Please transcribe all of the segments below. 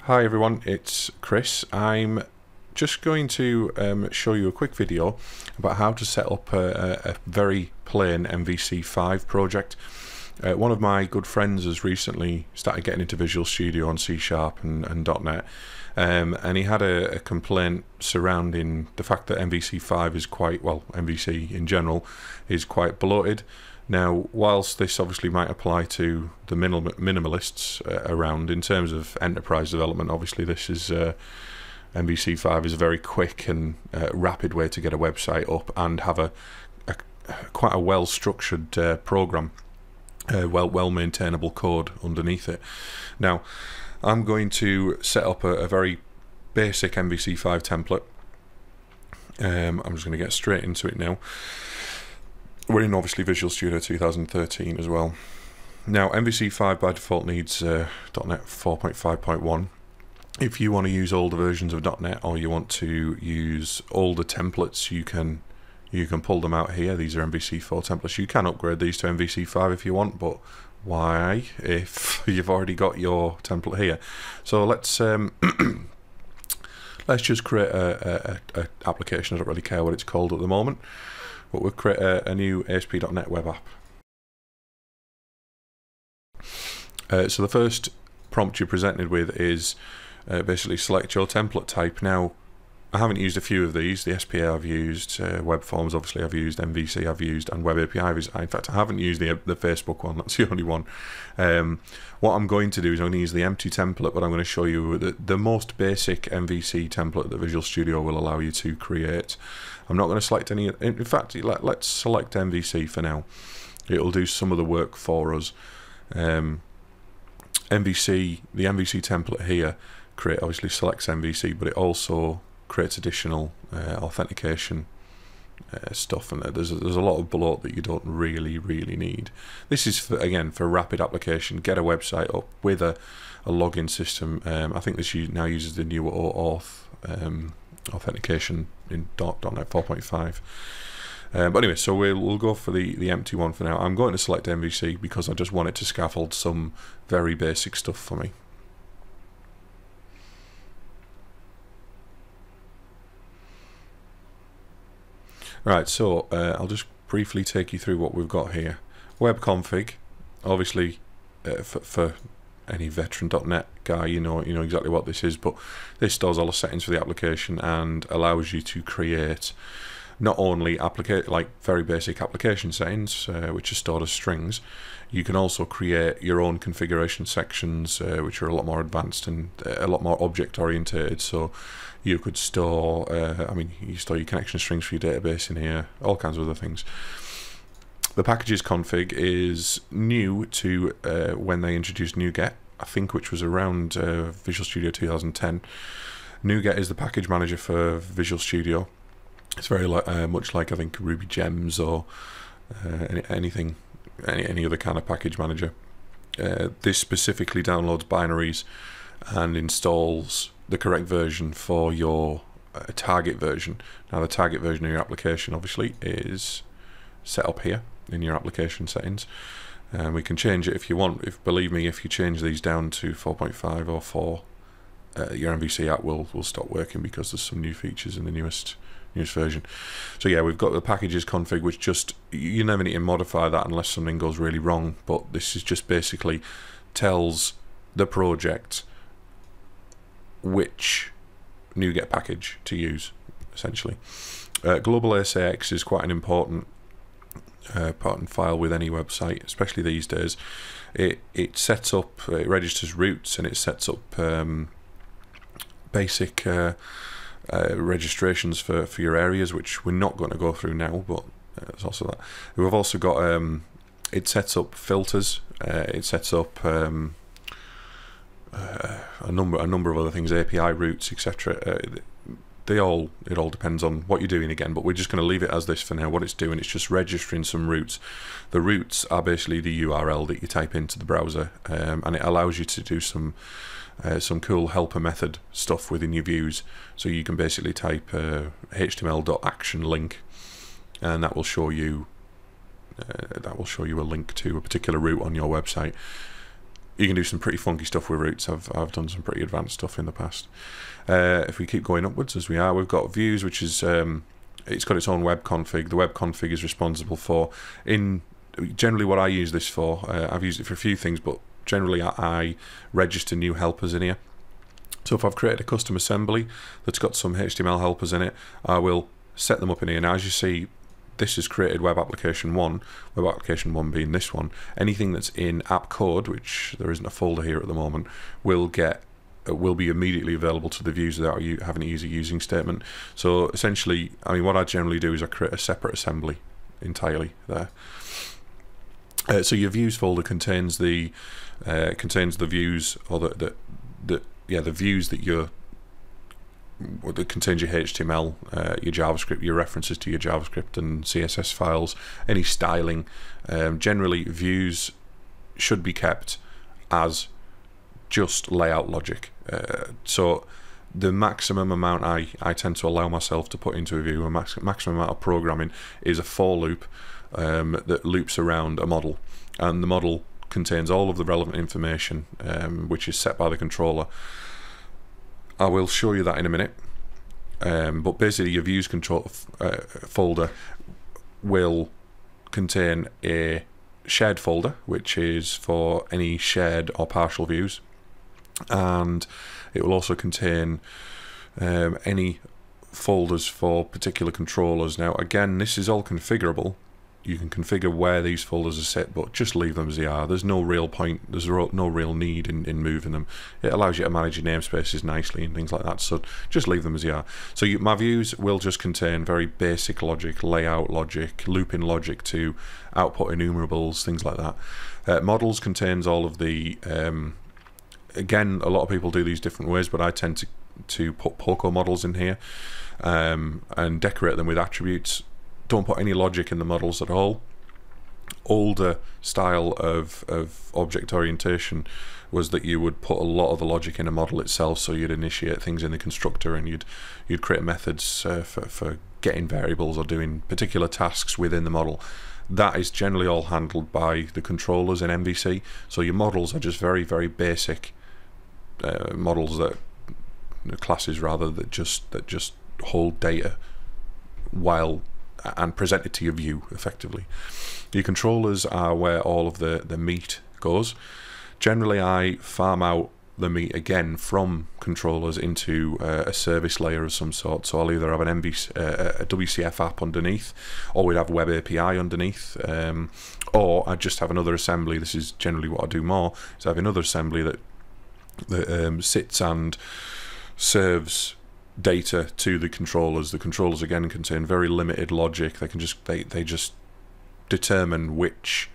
Hi everyone, it's Chris. I'm just going to show you a quick video about how to set up a very plain MVC5 project. One of my good friends has recently started getting into Visual Studio on C# and .NET, and he had a complaint surrounding the fact that MVC5 is quite, well, MVC in general is quite bloated. Now, whilst this obviously might apply to the minimalists around, in terms of enterprise development, obviously this is MVC5 is a very quick and rapid way to get a website up and have quite a well-structured program, well maintainable code underneath it. Now, I'm going to set up a very basic MVC5 template. I'm just going to get straight into it now. We're in obviously Visual Studio 2013 as well. Now, MVC5 by default needs .NET 4.5.1. If you want to use older versions of .NET, or you want to use older templates, you can pull them out here. These are MVC4 templates. You can upgrade these to MVC5 if you want, but why if you've already got your template here? So let's let's just create a application. I don't really care what it's called at the moment, but we'll create a new ASP.NET web app. So the first prompt you're presented with is basically select your template type. Now, I haven't used a few of these. The SPA I've used, web forms obviously I've used, MVC I've used, and web API I've used. In fact, I haven't used the Facebook one. That's the only one. What I'm going to do is I'm going to use the empty template, but I'm going to show you the most basic MVC template that Visual Studio will allow you to create. I'm not going to select any. In fact, let's select MVC for now. It'll do some of the work for us. MVC, the MVC template here, obviously selects MVC, but it also creates additional authentication stuff, and there's a lot of bloat that you don't really need. This is again for rapid application. Get a website up with a login system. I think this now uses the new OAuth authentication in .NET 4.5. But anyway, so we'll go for the empty one for now. I'm going to select MVC because I just want it to scaffold some very basic stuff for me. Right, so I'll just briefly take you through what we've got here. Web config, obviously for any veteran .NET guy, you know exactly what this is, but this stores all the settings for the application and allows you to create not only very basic application settings, which are stored as strings. You can also create your own configuration sections, which are a lot more advanced and a lot more object oriented. So you could store, you store your connection strings for your database in here, all kinds of other things. The packages config is new to when they introduced NuGet, I think, which was around Visual Studio 2010. NuGet is the package manager for Visual Studio. It's very much like, I think, Ruby Gems or any other kind of package manager. This specifically downloads binaries and installs the correct version for your target version. Now, the target version of your application obviously is set up here in your application settings, and we can change it if you want. Believe me, if you change these down to 4.5 or 4, your MVC app will stop working because there's some new features in the newest version. So yeah, we've got the packages config, which just, you never need to modify that unless something goes really wrong, but this is just basically tells the project which NuGet package to use, essentially. Global ASAX is quite an important file with any website, especially these days. It sets up, it registers routes, and it sets up basic registrations for your areas, which we're not going to go through now, but there's also that. We've also got it sets up filters, it sets up a number of other things, API routes, etc. It all depends on what you're doing again, but we're just going to leave it as this for now. What it's doing, it's just registering some routes. The routes are basically the URL that you type into the browser, and it allows you to do some cool helper method stuff within your views. So you can basically type html.action link, and that will show you a link to a particular route on your website. you can do some pretty funky stuff with routes. I've done some pretty advanced stuff in the past. If we keep going upwards as we are, we've got views, which is it's got its own web config. The web config is responsible for, generally what I use this for, I've used it for a few things, but generally I register new helpers in here. So if I've created a custom assembly that's got some HTML helpers in it, I will set them up in here. Now as you see, this has created web application 1 being this one. Anything that's in app code, which there isn't a folder here at the moment, will be immediately available to the views without you having to use a using statement. So essentially, I mean, what I generally do is I create a separate assembly entirely there. So your views folder contains the views, or the views that contains your HTML, your JavaScript, your references to your JavaScript and CSS files, any styling. Generally, views should be kept as just layout logic. So the maximum amount I tend to allow myself to put into a view, a maximum amount of programming, is a for loop that loops around a model, and the model contains all of the relevant information which is set by the controller. I will show you that in a minute, but basically your views control folder will contain a shared folder, which is for any shared or partial views, and it will also contain any folders for particular controllers. Now again, this is all configurable. You can configure where these folders are set, but just leave them as they are. There's no real point, there's no real need in moving them. It allows you to manage your namespaces nicely and things like that, so just leave them as they are. So my views will just contain very basic logic, layout logic, looping logic to output enumerables, things like that. Models contains all of the, again, a lot of people do these different ways, but I tend to put Poco models in here and decorate them with attributes. Don't put any logic in the models at all. Older style of object orientation was that you would put a lot of the logic in a model itself, so you'd initiate things in the constructor and you'd create methods for getting variables or doing particular tasks within the model. That is generally all handled by the controllers in MVC. So your models are just very, very basic models, classes rather, that just hold data and present it to your view effectively. Your controllers are where all of the meat goes. Generally I farm out the meat again from controllers into a service layer of some sort. So I'll either have an MVC, a WCF app underneath, or we'd have web API underneath, or I just have another assembly. This is generally what I do more, is I have another assembly that sits and serves data to the controllers. The controllers again contain very limited logic. They just determine which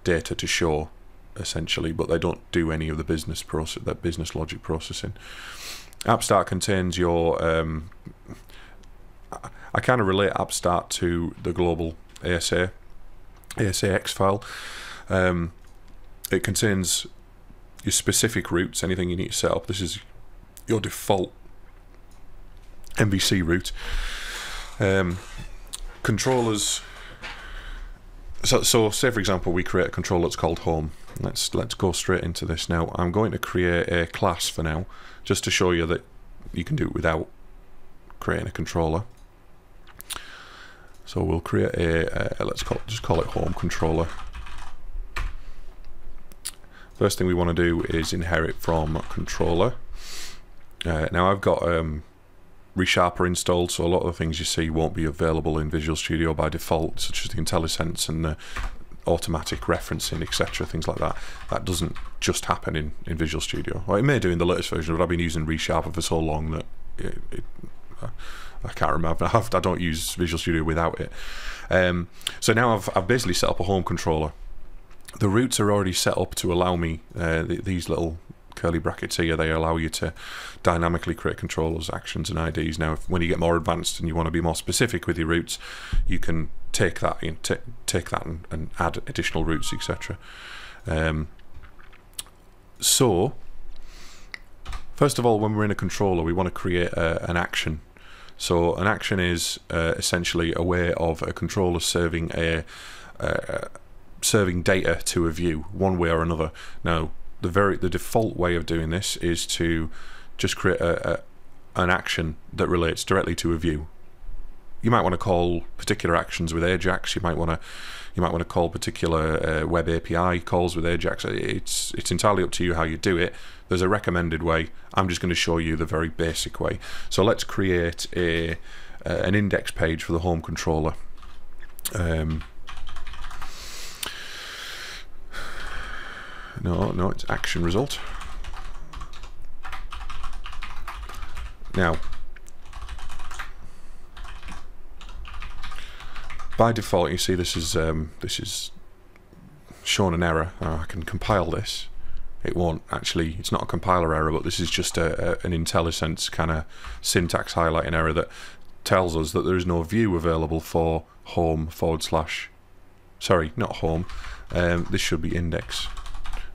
data to show essentially, but they don't do any of the business logic processing. AppStart contains your I kind of relate AppStart to the global ASAX file. It contains your specific routes, anything you need to set up. This is your default MVC route. Controllers. So say for example we create a controller that's called home. Let's go straight into this now. I'm going to create a class for now, just to show you that you can do it without creating a controller. So we'll create let's just call it home controller. First thing we want to do is inherit from controller. Now I've got ReSharper installed, so a lot of the things you see won't be available in Visual Studio by default, such as the IntelliSense and the automatic referencing, etc., things like that. That doesn't just happen in Visual Studio. Well, it may do in the latest version, but I've been using ReSharper for so long that I can't remember. I don't use Visual Studio without it. So now I've basically set up a home controller. The routes are already set up to allow me these little curly brackets here. They allow you to dynamically create controllers, actions and IDs. Now when you get more advanced and you want to be more specific with your routes, you can take that and add additional routes, etc. So first of all, when we're in a controller, we want to create an action. So an action is essentially a way of a controller serving serving data to a view one way or another. Now the default way of doing this is to just create an action that relates directly to a view. You might want to call particular actions with Ajax. You might want to call particular web API calls with Ajax. It's entirely up to you how you do it. There's a recommended way. I'm just going to show you the very basic way. So let's create an index page for the home controller. No, it's action result. Now, by default, you see this is shown an error. I can compile this. It won't actually. It's not a compiler error, but this is just an IntelliSense kind of syntax highlighting error that tells us that there is no view available for home / sorry, not home. This should be index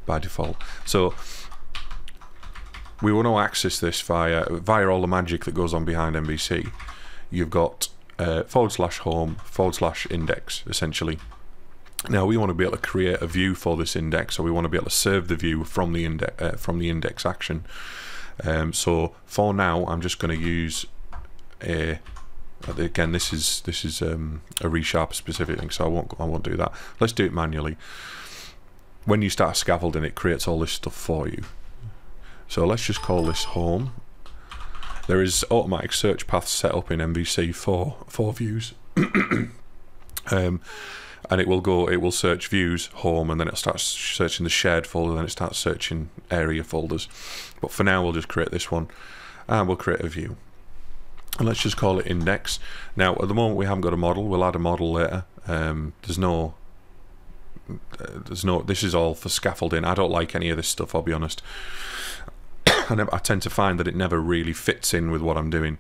by default. So we want to access this via all the magic that goes on behind MVC. You've got /home / index essentially. Now we want to be able to create a view for this index, so we want to be able to serve the view from the index action. So for now, I'm just going to use again, this is a ReSharper specific thing, so I won't do that. Let's do it manually. When you start scaffolding, it creates all this stuff for you. So let's just call this home. There is automatic search paths set up in MVC for views, and it will search views, home, and then it starts searching the shared folder, and then it starts searching area folders. But for now, we'll just create this one, and we'll create a view. And let's just call it index. Now, at the moment, we haven't got a model. We'll add a model later. There's no. This is all for scaffolding. I don't like any of this stuff, I'll be honest. I tend to find that it never really fits in with what I'm doing.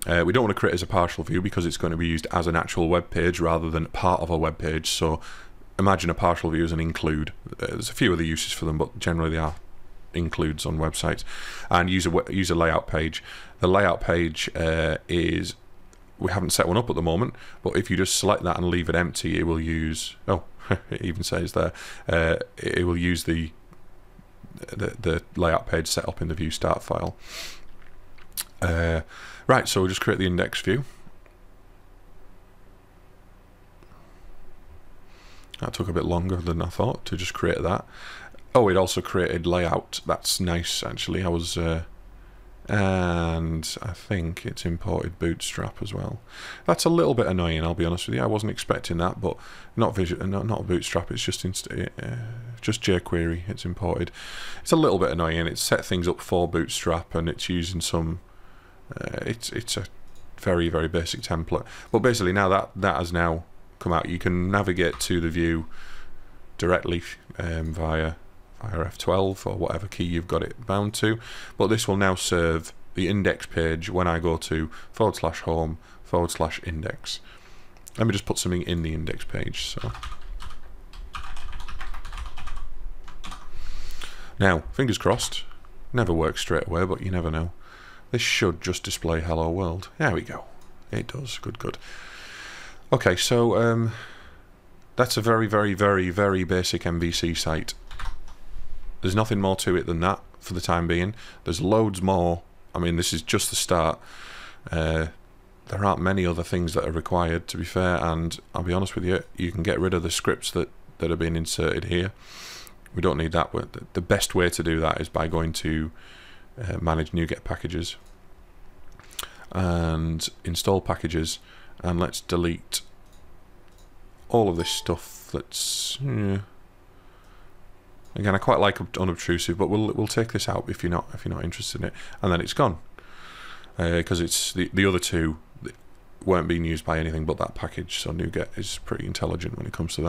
We don't want to create as a partial view because it's going to be used as an actual web page rather than part of a web page. So imagine a partial view as an include. There's a few other uses for them, but generally they are includes on websites. And use a layout page. The layout page is, we haven't set one up at the moment, but if you just select that and leave it empty, it will use, oh, it even says there, it will use the layout page set up in the view start file. Right, so we'll just create the index view. That took a bit longer than I thought to just create that. Oh, it also created layout. That's nice, actually. And I think it's imported Bootstrap as well. That's a little bit annoying, I'll be honest with you. I wasn't expecting that, but not Bootstrap. It's just jQuery. It's imported. It's a little bit annoying. It's set things up for Bootstrap, and it's using some. It's a very, very basic template. But basically, now that has now come out, you can navigate to the view directly via F12 or whatever key you've got it bound to, but this will now serve the index page when I go to /home /index. Let me just put something in the index page. So now, fingers crossed, never works straight away, but you never know. This should just display hello world. There we go. It does. Good. Okay, so that's a very, very, very, very basic MVC site. There's nothing more to it than that for the time being. There's loads more. I mean, this is just the start. There aren't many other things that are required, to be fair, and I'll be honest with you, you can get rid of the scripts that are being inserted here. We don't need that. The best way to do that is by going to manage NuGet packages and install packages, and let's delete all of this stuff that's... Again, I quite like unobtrusive, but we'll take this out if you're not interested in it, and then it's gone because it's the other two weren't being used by anything but that package. So NuGet is pretty intelligent when it comes to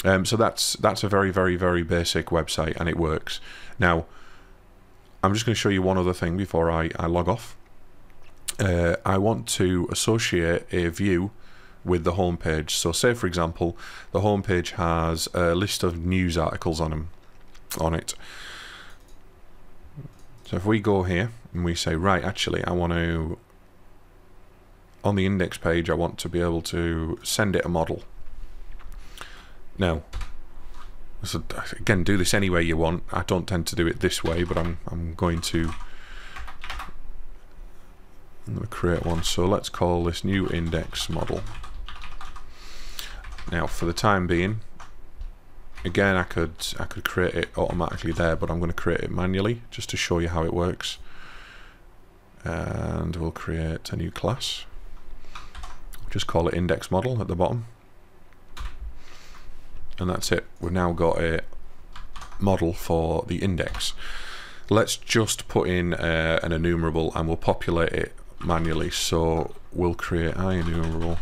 that. So that's a very, very, very basic website, and it works. Now, I'm just going to show you one other thing before I log off. I want to associate a view with the home page. So say, for example, the home page has a list of news articles on it. So if we go here and we say, right, actually, I want to, on the index page, I want to be able to send it a model. Now, So again, do this any way you want. I don't tend to do it this way, but I'm going to create one. So let's call this new index model. Now, for the time being, again, I could create it automatically there, but I'm going to create it manually just to show you how it works. And we'll create a new class. Just call it index model at the bottom. And that's it. We've now got a model for the index. Let's just put in an enumerable and we'll populate it manually. So we'll create IEnumerable.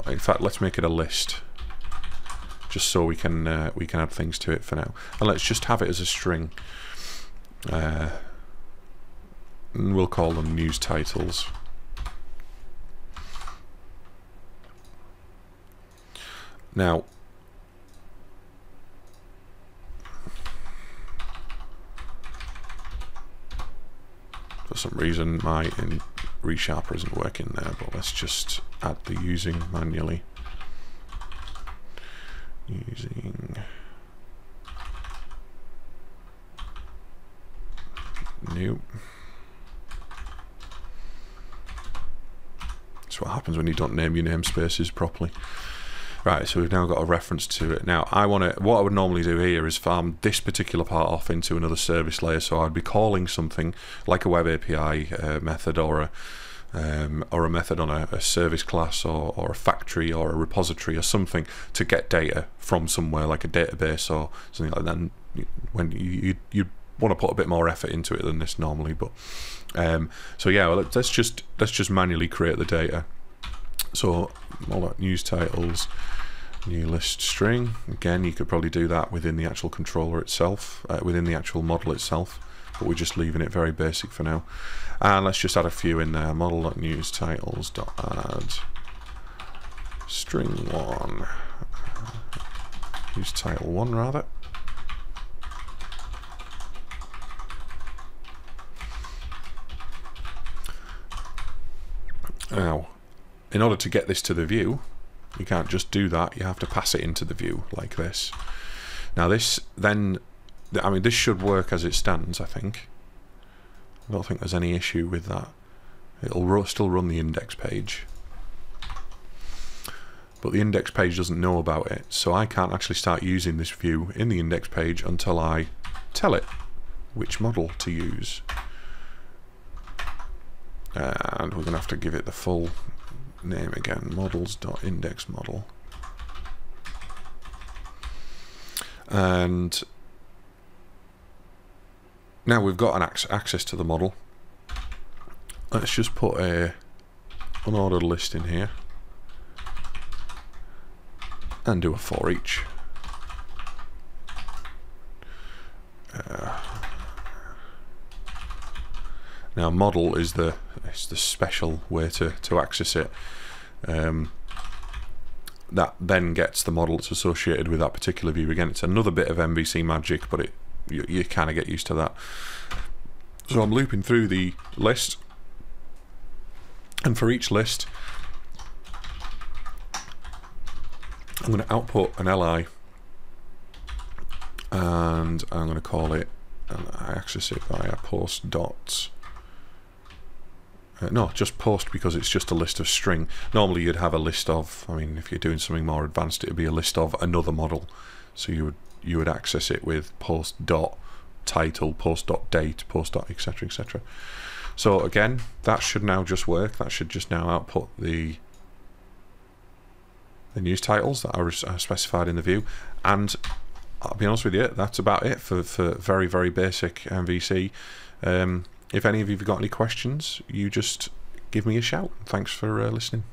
In fact, let's make it a list, just so we can add things to it for now. And let's just have it as a string. And we'll call them news titles. Now, for some reason my resharper isn't working there, but let's just add the using manually. Using new. That's what happens when you don't name your namespaces properly. Right, so we've now got a reference to it. Now, what I would normally do here is farm this particular part off into another service layer. So I'd be calling something like a web API method, or a method on a service class, or a factory, or a repository, or something to get data from somewhere like a database or something like that. And when you want to put a bit more effort into it than this normally, but so yeah, well, let's just manually create the data. So all that news titles, new list string. Again, you could probably do that within the actual controller itself, within the actual model itself, but we're just leaving it very basic for now. And let's just add a few in there. Model.news titles.add string 1, news title 1 rather. Now, in order to get this to the view, you can't just do that, you have to pass it into the view like this. Now this then, I mean, this should work as it stands, I think. I don't think there's any issue with that. It'll still run the index page, but the index page doesn't know about it, so I can't actually start using this view in the index page until I tell it which model to use. And we're going to have to give it the full name again, models.indexModel. And now we've got an access to the model. Let's just put a unordered list in here and do a for each. Now model is the special way to access it. That then gets the model that's associated with that particular view. Again, it's another bit of MVC magic, but you kind of get used to that. So I'm looping through the list, and for each list I'm going to output an li, and I'm going to call it, and I access it via post dots. No, just post, because it's just a list of string. Normally you'd have a list of, I mean, if you're doing something more advanced, it would be a list of another model. So you would access it with post dot title, post dot date, post dot etc, etc. So again, that should now just work. That should just now output the news titles that are specified in the view. And I'll be honest with you, that's about it for very, very basic MVC. If any of you have got any questions, you just give me a shout. Thanks for listening.